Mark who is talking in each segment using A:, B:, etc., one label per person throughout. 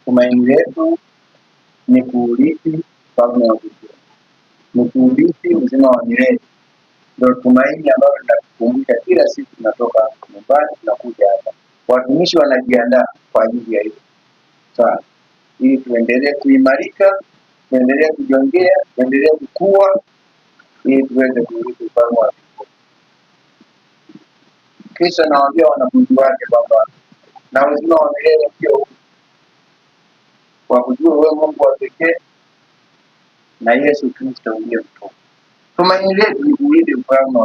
A: Tumaini letu ni kuurithi ufalme wa mbinguni, ni kuurithi uzima wa milele. Ndio tumaini ambalo linatukumbusha kila siku tunatoka nyumbani tunakuja hapa. Watumishi wanajiandaa kwa ajili ya hilo sana, ili tuendelee kuimarika, tuendelee kujongea, tuendelee kukua, ili tuweze kuurithi ufalme wa mbinguni. Kristo anawaambia wanafunzi wake kwamba na uzima wa milele ndio kwa kujua wewe Mungu wa pekee na Yesu Kristo uliyemtuma. Tumaini letu ni kuurithi ufalme,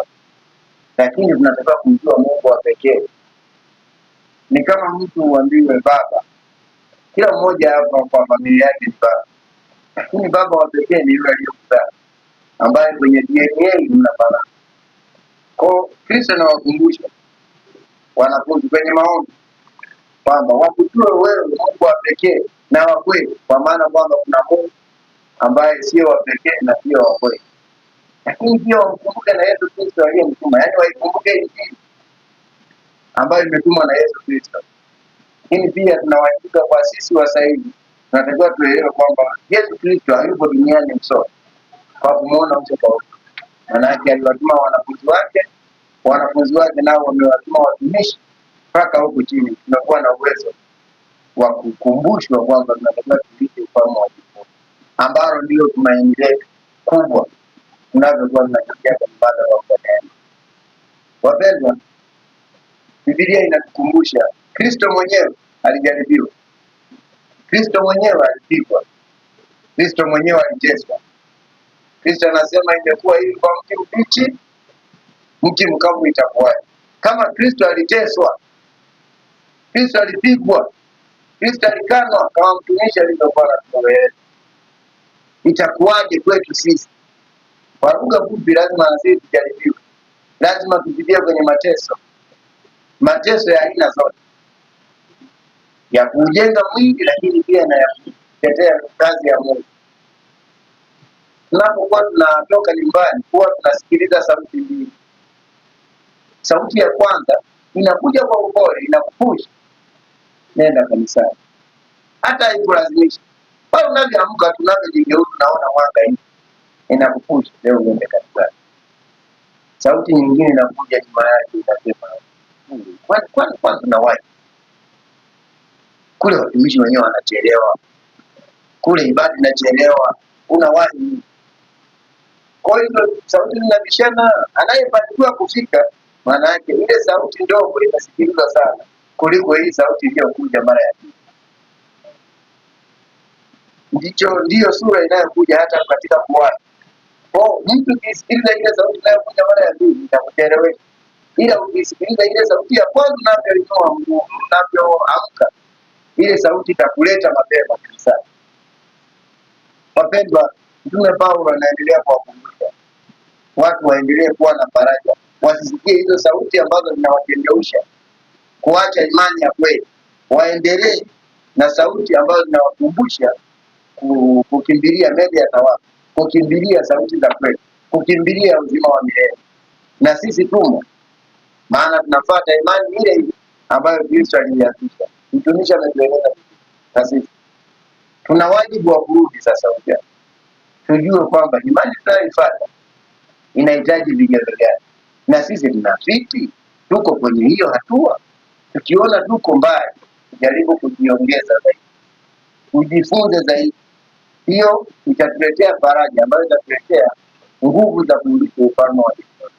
A: lakini tunataka kumjua Mungu wa pekee. Ni kama mtu uambiwe baba, kila mmoja hapa kwa familia yake ni baba, lakini baba wa pekee ni yule aliyekuzaa, ambaye kwenye DNA mnafanana. Kwa Kristo anawakumbusha wanafunzi kwenye maombi kwamba wakujue wewe Mungu wa pekee na wa kweli, kwa maana kwamba kuna Mungu ambaye sio wa pekee na sio wa kweli. Lakini pia wamkumbuke na Yesu Kristo aliyemtuma, yaani waikumbuke Injili ambayo imetumwa na Yesu Kristo. Lakini pia tunawajibika kwa sisi wasaidi, tunatakiwa tuelewe kwamba Yesu Kristo hayupo duniani mso kwa kumuona uso kwa uso. Maana yake aliwatuma wanafunzi wake nao wamewatuma watumishi mpaka huku chini. Tunakuwa na uwezo wa kukumbushwa kwamba tunatakiwa tuishi ufalme wa mbinguni, ambalo ndio tumaini letu kubwa tunavyokuwa tunatokea kwa ibada ya Bwana. Wapendwa, Biblia inatukumbusha Kristo mwenyewe alijaribiwa, Kristo mwenyewe alipigwa, Kristo mwenyewe aliteswa. Kristo anasema imekuwa hivi kwa mti mbichi, mti mkavu itakuwaje? Kama Kristo aliteswa, Kristo alipigwa, Kristo alikanwa kama mtumishi alivyokuwa anatueleza, itakuwaje kwetu sisi? Kwa lugha fupi, lazima sisi tujaribiwe, lazima tupitie kwenye mateso ya aina zote, ya kujenga mwili, lakini pia na ya kutetea kazi ya Mungu. Tunapokuwa tunatoka nyumbani, huwa tunasikiliza sauti mbili. Sauti ya kwanza inakuja kwa upole, inakupusha nenda kanisani, hata haikulazimisha. Pale unavyoamka, tunavyojigeuza, tunaona mwanga hivi, inakupusha leo uende kanisani. Sauti nyingine inakuja nyuma yake, inasema kwanza tunawahi kule, watumishi wenyewe wanachelewa kule, ibada inachelewa, unawahi. Kwa hiyo sauti zinabishana, anayefanikiwa kufika, maana yake ile sauti ndogo inasikilizwa sana kuliko hii sauti iliyokuja mara ya pili. Ndiyo sura inayokuja hata katika kuwahi. Kwa mtu kisikiliza ile sauti inayokuja mara ya pili itakuchelewesha, ila ukisikiliza ile sauti ya kwanza unavyoamka, ile sauti itakuleta mapema kabisa. Wapendwa, Mtume Paulo anaendelea kuwakumbusha watu waendelee kuwa na faraja, wasisikie hizo sauti ambazo zinawajengeusha kuacha imani ya kweli. Waendelee na sauti ambazo zinawakumbusha kukimbilia mbele ya thawabu, kukimbilia sauti za kweli, kukimbilia uzima wa milele. Na sisi tumo, maana tunafuata imani ile ile ambayo Kristo alianzisha. Mtumishi ametueleza, na sisi tuna wajibu wa kurudi sasa upya, tujue kwamba imani tunayoifuata inahitaji vigezo gani, na sisi tunafiti, tuko kwenye hiyo hatua. Tukiona tuko mbali, tujaribu kujiongeza zaidi, kujifunza zaidi. Hiyo itatuletea faraja ambayo itatuletea nguvu za kuurithi ufalme wa mbinguni.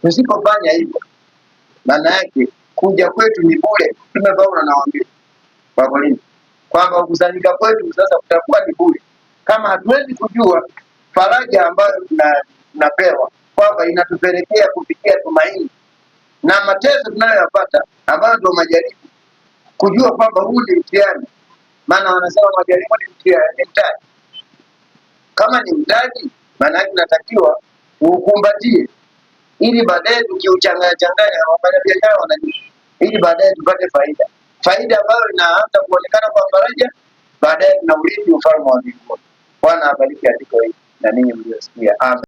A: Tusipofanya hivyo, maana yake kuja kwetu ni bure. Mtume Paulo anawaambia Wakorintho kwamba kukusanyika kwetu sasa kutakuwa ni bure, kama hatuwezi kujua faraja ambayo tunapewa kwamba inatupelekea kufikia tumaini, na mateso tunayoyapata ambayo ndio majaribu, kujua kwamba huu ni mtihani. Maana wanasema majaribu ni mtaji. Kama ni mtaji, maana yake tunatakiwa ukumbatie, ili baadaye tukiuchanganya wafanya biashara wanajua, ili baadaye tupate faida ambayo inaanza kuonekana kwa faraja, baadaye tunaurithi ufalme wa mbinguni. Bwana abariki andiko hili na ninyi mliosikia. Amen.